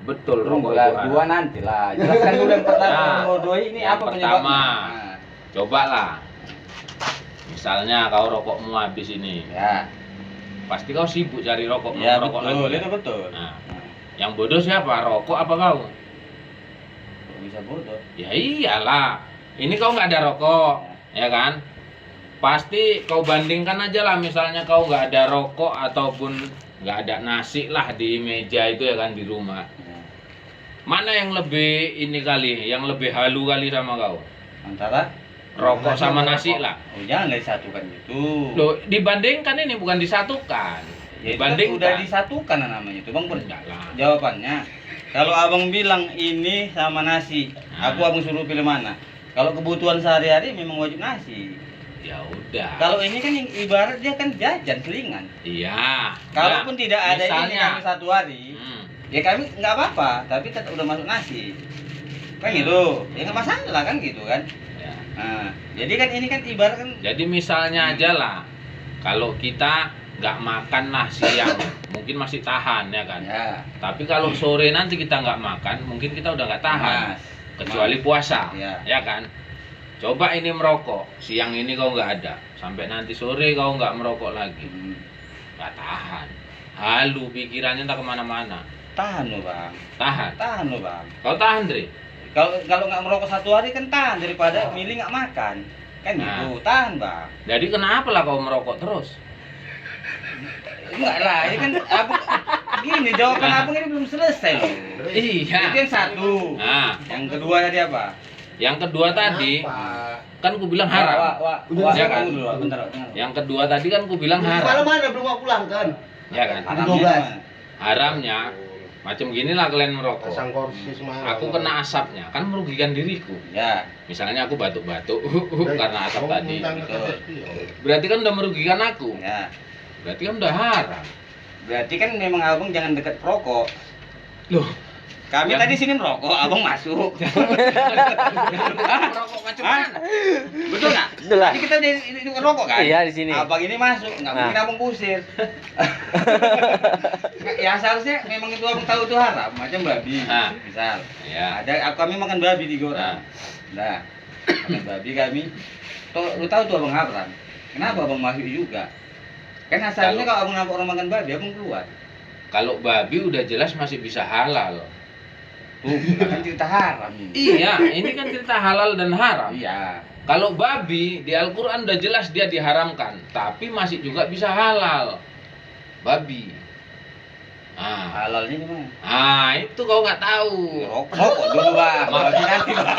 betul rokok lah, itu haram. dua nanti lah. Jelaskan dulu yang pertama. Nah, Nomor dua ini yang apa pertama, penyebabnya? Nah, cobalah. Misalnya kau rokokmu habis ini, ya. pasti kau sibuk cari rokok, mau Ya rokok betul, lagi. itu betul. Nah, yang bodoh siapa? Rokok apa kau? Kok bisa bodoh? Ya iyalah. Ini kau nggak ada rokok, ya kan? Pasti kau bandingkan aja lah, misalnya kau nggak ada rokok ataupun nggak ada nasi lah di meja itu ya kan di rumah. Ya. Mana yang lebih ini kali, yang lebih halu kali sama kau? Antara Rokok sama nasi lah. oh jangan disatukan gitu. Loh, dibandingkan ini bukan disatukan. Ya, itu kan udah disatukan namanya itu Bang Pur. Enggak lah. Jawabannya kalau abang bilang ini sama nasi, aku abang suruh pilih mana? Kalau kebutuhan sehari-hari memang wajib nasi. Ya udah. Kalau ini kan yang ibarat dia kan jajan selingan. Iya. Kalaupun tidak ada ini misalnya, kami satu hari, ya kami nggak apa-apa, tapi tetap udah masuk nasi. Kan gitu, ya nggak masalah kan gitu kan. ya. Nah, jadi kan ini kan ibarat kan. Jadi misalnya aja lah, kalau kita nggak makan nasi yang mungkin masih tahan ya kan. Ya. Tapi kalau sore nanti kita nggak makan, mungkin kita udah nggak tahan. Mas. Kecuali puasa, Ya. ya kan. Coba ini merokok, siang ini kau nggak ada, sampai nanti sore kau nggak merokok lagi, nggak tahan. Halu pikirannya tak kemana-mana. Tahan loh bang. Tahan. Tahan loh bang. Kau tahan, Dri? Kalau nggak merokok satu hari kan tahan daripada milih nggak makan. Kan Nah. gitu, tahan bang. Jadi kenapa lah kau merokok terus? Enggak lah, ini kan abang gini jawaban abang ini belum selesai loh. Iya. Itu yang satu. Nah, Yang kedua tadi apa? yang kedua tadi kan ku bilang haram. Wah, Ya kan? dulu, bentar. Yang kedua tadi kan ku bilang Malam haram. mana belum mau pulang kan? Ya kan? Haramnya. Haramnya macam ginilah kalian merokok. Pasang kursi semangat. Aku kena asapnya, kan merugikan diriku. Ya. Misalnya aku batuk-batuk karena asap tadi. Betul. Berarti kan udah merugikan aku. Ya. Berarti kan udah haram. Berarti kan memang abang jangan dekat perokok. Loh, Kami Yang- tadi sini merokok, abang masuk. merokok macam Hah? mana? Betul nggak? Betul lah. Ini kita di merokok kan? Iya, di sini. Abang ini masuk, nggak Nah. mungkin abang kusir. Ya seharusnya memang itu abang tahu itu haram, macam babi. Nah. Misal, Ya. kami makan babi 3 orang. Nah, makan babi kami. Lu tahu tuh abang haram. Kenapa abang masuk juga? Kan asalnya kalau abang nampak orang makan babi, abang keluar. Kalau babi udah jelas masih bisa halal. Tuh, kan cerita haram ini. Iya, ini kan cerita halal dan haram. Iya. Kalau babi di Al-Quran udah jelas dia diharamkan, tapi masih juga bisa halal. Babi. Ah, Halalnya gimana? itu kau nggak tahu. Rokok dulu bang, babi nanti bang.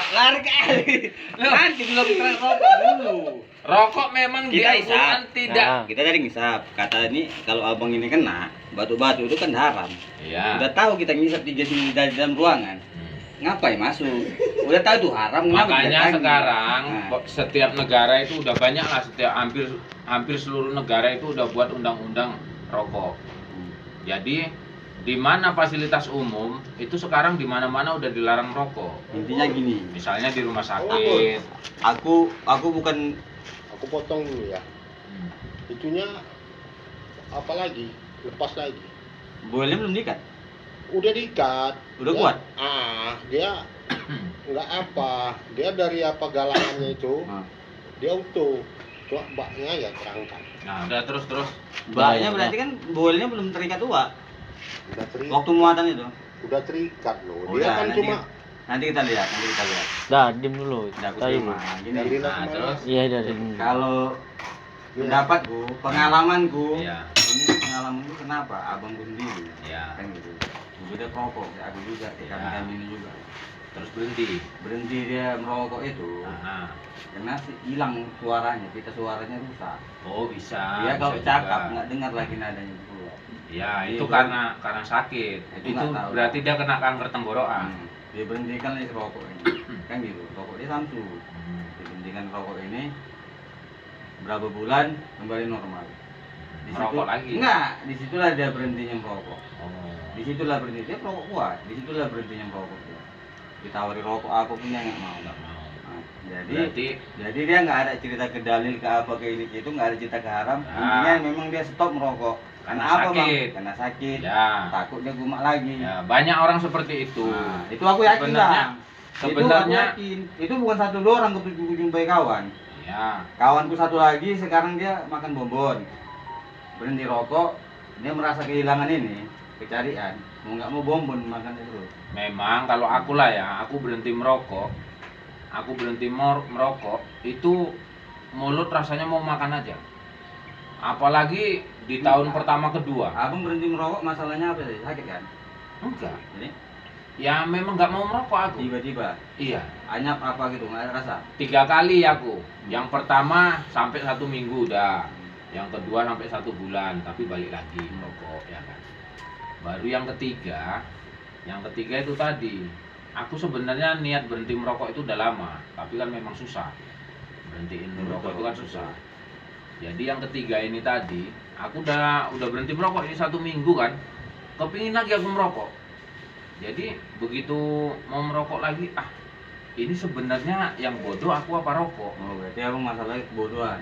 Lari kali. Nanti belum kena rokok dulu. Rokok memang di Kita Al-Quran isap. tidak. Nah. Kita tadi ngisap, kata ini kalau abang ini kena batu-batu itu kan haram. Iya. Udah tahu kita ngisap di dalam ruangan. Ngapain masuk? Udah tahu itu haram. kenapa Makanya didatangi? sekarang Nah. setiap negara itu udah banyak lah, hampir seluruh negara itu udah buat undang-undang rokok. Jadi di mana fasilitas umum itu sekarang di mana-mana udah dilarang rokok. Intinya gini, Misalnya di rumah sakit. aku bukan Aku potong dulu ya. Hmm. Itunya apa lagi? Lepas lagi. boleh belum diikat. Udah diikat. Udah Dia- kuat? Dia nggak apa. Dia dari apa galangannya itu, Nah. dia utuh. Cuma baknya ya terangkat. Nah, udah terus. Mbaknya berarti kan bolehnya belum terikat tua. Udah terikat. Waktu muatan itu. Udah terikat loh. Oh, Dia udah, kan nanti- cuma Nanti kita lihat. Dah, diem dulu. Udah aku Tadi. terima. Gini. dari Nah, kemana? terus? Iya, dari. Kalau pendapatku, pengalamanku, Iya. ini pengalamanku kenapa? Abangku sendiri, Ya. kan gitu. Dia perokok, kayak aku juga, kayak Ya. kami ini juga. Terus berhenti. Berhenti dia merokok itu, Nah, karena hilang suaranya, pita suaranya rusak. oh bisa. Dia kalau bisa cakap juga. nggak dengar lagi nadanya keluar. Ya, Iya, itu kan? karena sakit. Itu Itu nggak tahu. berarti dia kena kanker tenggorokan. Dia berhentikan lagi rokok ini, kan gitu. Rokok dia Samsu. Dihentikan rokok ini, berapa bulan kembali normal. Merokok lagi? Enggak, disitulah dia berhentinya merokok. Oh. Disitulah berhenti dia perokok kuat. Disitulah berhentinya merokok dia. Ditawari rokok apa punya nggak mau. Nggak mau. Nah, Berarti jadi dia nggak ada cerita ke dalil ke apa ke ini ke itu, nggak ada cerita ke haram. Ah. Intinya memang dia stop merokok. Karena apa, Bang? sakit. Karena sakit. Ya. Takutnya gumak lagi. Ya, banyak orang seperti itu. Nah, itu aku yakin Sebenarnya- lah. sebenarnya itu aku yakin. Itu bukan satu dua orang aku jumpai kawan. ya, Kawanku satu lagi sekarang dia makan bonbon. Berhenti rokok, dia merasa kehilangan ini, kecarian. Mau nggak mau bonbon makan terus. memang kalau aku lah ya, aku berhenti merokok. Aku berhenti merokok itu mulut rasanya mau makan aja. Apalagi di tahun pertama kedua. Abang berhenti merokok masalahnya apa sih? Sakit kan? Enggak. Jadi Ya memang nggak mau merokok aku. tiba-tiba Iya. anyap apa gitu nggak ada rasa. 3 kali aku. Yang pertama sampai 1 minggu udah. Yang kedua sampai 1 bulan, tapi balik lagi merokok ya kan. Baru yang ketiga itu tadi. Aku sebenarnya niat berhenti merokok itu udah lama, tapi kan memang susah. Berhentiin merokok itu kan susah. Jadi yang ketiga ini tadi, aku udah berhenti merokok ini 1 minggu kan. Kepingin lagi aku merokok. Jadi begitu mau merokok lagi, ini sebenarnya yang bodoh aku apa rokok? Oh, berarti abang masalahnya kebodohan.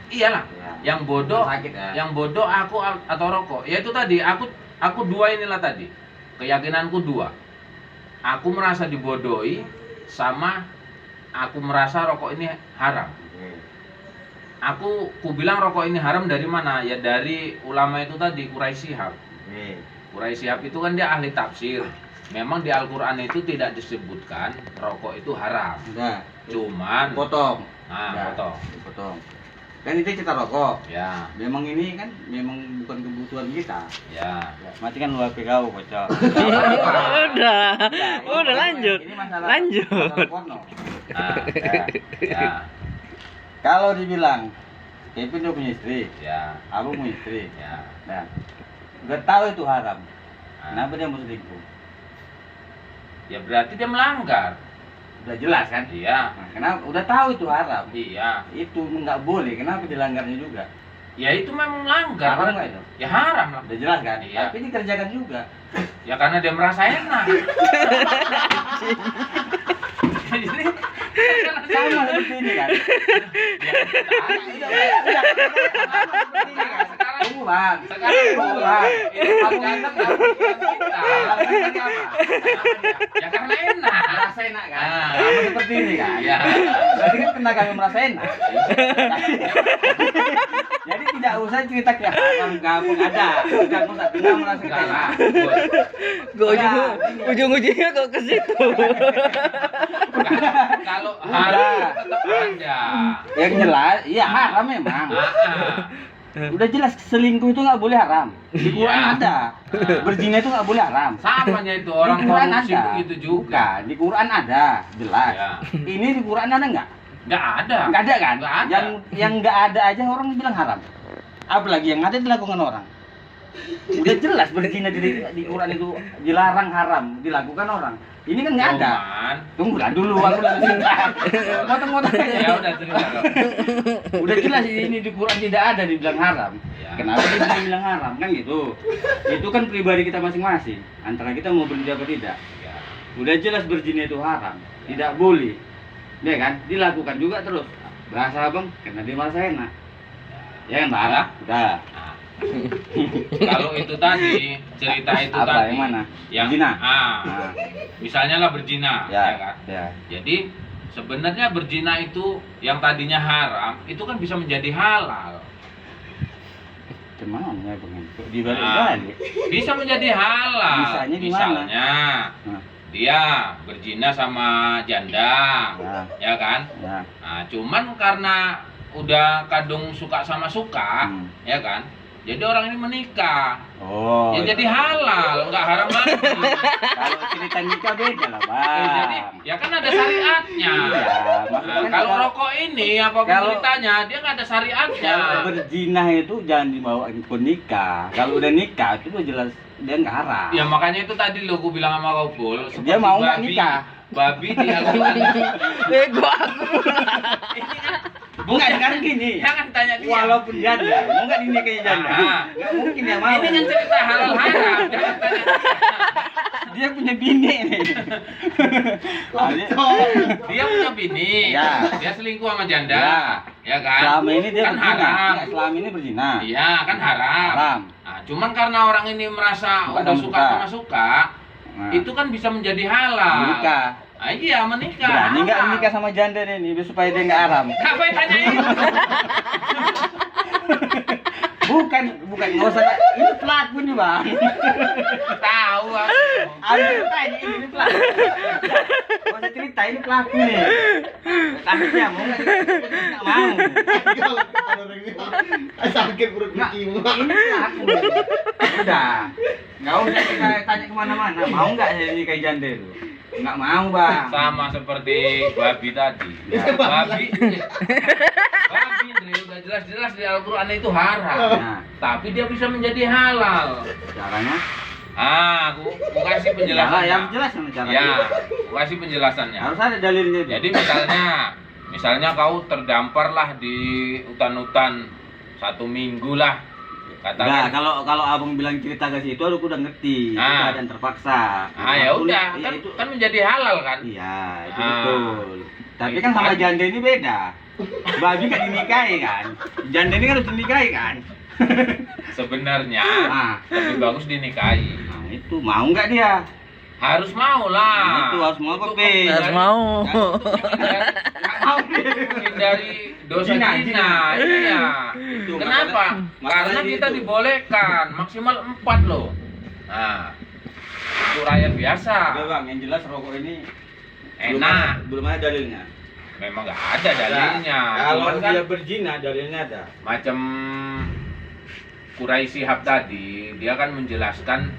Iyalah, Ya. yang bodoh, Sakit ya. yang bodoh aku atau rokok. Ya itu tadi, aku dua inilah tadi. Keyakinanku dua. Aku merasa dibodohi sama aku merasa rokok ini haram. Oke. Ku bilang rokok ini haram dari mana? Ya dari ulama itu tadi, Quraisy Shihab. Oke. Quraisy Shihab itu kan dia ahli tafsir. Memang di Al-Qur'an itu tidak disebutkan rokok itu haram. Udah. Cuman Potong. nah, Udah, potong. Potong. Kan itu cerita rokok. Ya, Memang ini kan memang bukan kebutuhan kita. ya. Matikan lu HP kau, bocah. Udah lanjut. Ini masalah, Lanjut. masalah porno. Nah, Ya. ya, Kalau dibilang Kevin udah punya istri, ya, Abang punya istri. ya. Nah, udah tahu itu haram. Nah, Kenapa dia mau selingkuh? ya berarti dia melanggar. Udah jelas kan? Iya, Nah, kenapa? Udah tahu itu haram. iya. Itu nggak boleh. Kenapa dilanggarnya juga? Ya itu memang melanggar. Haram nggak itu? Ya haram lah. Udah jelas kan? Iya. Tapi dikerjakan juga. Ya karena dia merasa enak. Jadi Sama seperti ini kan? Tunggu bang. sekarang Tunggu bang. itu jangan kita. Ya karena enak. Merasa enak kan? Ah. Sama seperti ini kan? Iya. Berarti kan kena kami merasa enak. Jadi tidak usah cerita ke haram kampung ada. Tidak usah kita merasa Enggak enak. lah. Kok ujung-ujungnya kok ke situ? Kalau haram tetap ada. Yang jelas, iya haram memang. Udah jelas selingkuh itu nggak boleh haram. Di Quran Iya. ada. Berzina itu nggak boleh haram. Samanya itu orang Di Quran korupsi ada. begitu juga. Bukan, di Quran ada, jelas. Ya. Ini di Quran ada nggak? Nggak ada. Nggak ada kan? Nggak ada. Yang nggak ada aja orang bilang haram. Apalagi yang ada dilakukan orang. Udah jelas berzina di Quran itu dilarang haram, dilakukan orang. Ini kan nggak ada. Cuman, Tunggulah dulu, aku lagi cerita. Potong-potong aja. ya udah cerita dong. Udah jelas ini di Quran tidak ada dibilang haram. Ya. Kenapa dia bilang haram kan gitu? Itu kan pribadi kita masing-masing. Antara kita mau berhenti apa tidak. Ya. Udah jelas berzina itu haram, tidak boleh. Ya kan? Dilakukan juga terus. Bahasa abang karena dia merasa enak. Ya kan, Bang? Ya. Udah. Nah, kalau itu tadi cerita itu Apa, tadi yang mana? yang Berzina? nah, misalnya lah berzina ya kan. Ya. Jadi sebenarnya berzina itu yang tadinya haram itu kan bisa menjadi halal. Gimana ya, Bang? Kok Nah, dibalik-balik? bisa menjadi halal. Bisanya di mana? Misalnya Nah, dia berzina sama janda, nah, ya kan? nah. Nah, cuman karena udah kadung suka sama suka, Hmm. ya kan? Jadi orang ini menikah. Oh. Ya jadi halal, nggak haram lagi. Kalau cerita nikah beda lah, Bang. Jadi ya kan ada syariatnya. Iya, Nah, maksudnya kalau rokok ini apa kalau- ceritanya dia nggak ada syariatnya. kalau berzina itu jangan dibawa ke nikah. Kalau udah nikah itu udah jelas dia nggak haram. Ya makanya itu tadi lo gue bilang sama kau Pul, Dia mau nggak nikah? Babi di Al-Quran. Bego aku. Ini kan Bukan sekarang gini. jangan tanya dia. Walaupun janda, mau nggak dinikahi janda? Ah. Nggak mungkin dia mau. Ini kan cerita halal haram, jangan tanya dia. Dia punya bini nih. Dia punya bini, Ya. dia selingkuh sama janda, ya kan? Selama ini dia kan berzina. haram. Nggak, selama ini berzina. Iya, kan haram. Haram. Nah, cuman karena orang ini merasa Bukan udah suka. suka sama suka, Nah, itu kan bisa menjadi halal. menikah. Iya, menikah. Berani nggak halal. menikah sama janda ini biar supaya dia nggak aram? Kenapa yang tanya itu? Bukan, nggak usah. Ini pelaku nih bang. Tahu aku. Ambil tanya ini pelaku. Nggak usah cerita ini pelaku nih. Takutnya mau nggak mau. Kalau ini sakit perut Nggak, bikimu. ini pelaku. Udah, nggak usah kita tanya kemana-mana. Mau nggak jadi kayak janda itu? Nggak mau bang. Sama seperti babi tadi. Ya, Babi Andre, udah jelas-jelas di Al-Quran itu haram. Nah, Tapi dia bisa menjadi halal. caranya? Aku kasih penjelasan. Yang jelas sama caranya. Ya, aku kasih penjelasannya. Harus ada dalilnya. Jadi misalnya kau terdampar lah di hutan-hutan 1 minggu lah. Nah, Katakan. kalau abang bilang cerita ke situ, aku udah ngerti. Itu Ah. keadaan terpaksa. Ya udah, kan, itu, kan menjadi halal kan? iya, itu Ah. betul. Tapi Itu kan sama kan. janda ini beda. Babi kan dinikahi kan. Janda ini kan harus dinikahi kan. Sebenarnya Nah, lebih bagus dinikahi. nah itu mau nggak dia? Harus mau lah. Nah, itu harus mau apa, Untuk Pe? Harus menghindari- mau. Nggak mau dia. menghindari dosa Zina, zina. zina. Iya. Itu, Kenapa? masalah- Karena masalahnya kita itu. dibolehkan maksimal 4 loh. Nah, untuk rakyat biasa. Udah bang, yang jelas rokok ini Enak. belum ada dalilnya. Memang nggak ada dalilnya. Kalau Cuman kan dia berzina, dalilnya ada. macam Quraisy Shihab tadi, dia kan menjelaskan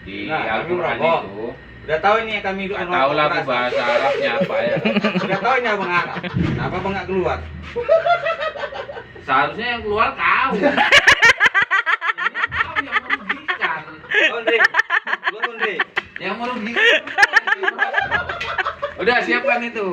di Nah, kami Al-Quran merokok. itu. Udah tahu ini kami itu Nggak tahu lah aku bahasa Arabnya apa ya. Udah tahu ini abang Arab. Kenapa abang nggak keluar? Seharusnya yang keluar kau. Ini kau yang merugikan. Ondre, keluar Ondre. Yang merugikan. Udah siapkan itu.